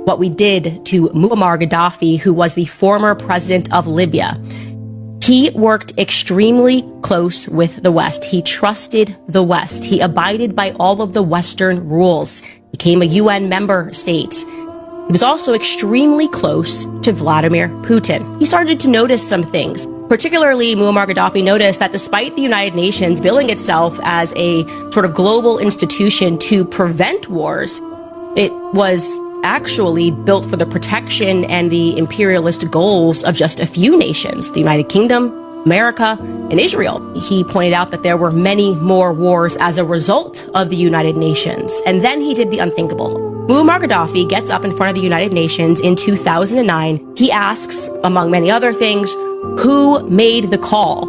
what we did to Muammar Gaddafi, who was the former president of Libya. He worked extremely close with the West. He trusted the West. He abided by all of the Western rules. He became a UN member state. He was also extremely close to Vladimir Putin. He started to notice some things. Particularly, Muammar Gaddafi noticed that despite the United Nations billing itself as a sort of global institution to prevent wars, it was actually built for the protection and the imperialist goals of just a few nations, the United Kingdom, America, and Israel. He pointed out that there were many more wars as a result of the United Nations. And then he did the unthinkable. Muammar Gaddafi gets up in front of the United Nations in 2009. He asks, among many other things, who made the call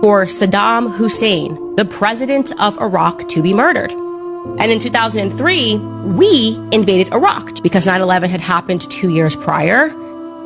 for Saddam Hussein, the president of Iraq, to be murdered. And in 2003, we invaded Iraq because 9/11 had happened 2 years prior.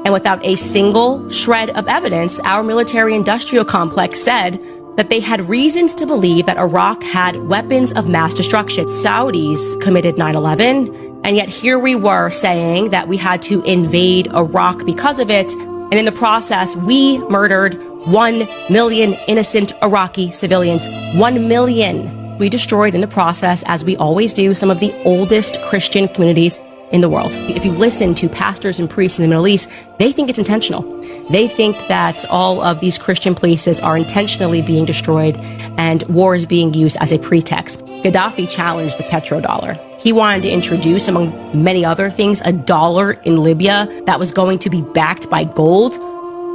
And without a single shred of evidence, our military-industrial complex said that they had reasons to believe that Iraq had weapons of mass destruction. Saudis committed 9/11, and yet here we were saying that we had to invade Iraq because of it. And in the process, we murdered 1 million innocent Iraqi civilians. 1 million. We destroyed in the process, as we always do, some of the oldest Christian communities in the world. If you listen to pastors and priests in the Middle East, they think it's intentional. They think that all of these Christian places are intentionally being destroyed and war is being used as a pretext. Gaddafi challenged the petrodollar. He wanted to introduce, among many other things, a dollar in Libya that was going to be backed by gold.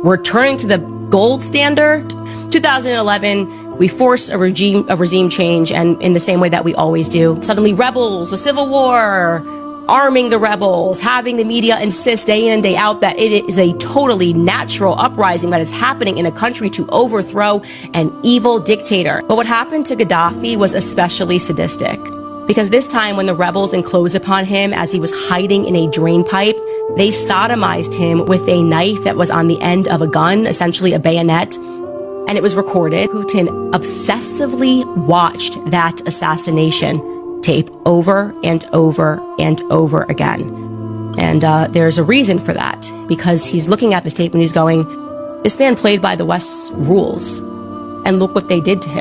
We're turning to the gold standard. 2011, we force a regime change, and in the same way that we always do, suddenly rebels, a civil war, arming the rebels, having the media insist day in and day out that it is a totally natural uprising that is happening in a country to overthrow an evil dictator. But what happened to Gaddafi was especially sadistic, because this time when the rebels enclosed upon him as he was hiding in a drain pipe, they sodomized him with a knife that was on the end of a gun, essentially a bayonet. And it was recorded. Putin obsessively watched that assassination tape over and over and over again. And there's a reason for that, because he's looking at this tape and he's going, this man played by the West's rules, and look what they did to him.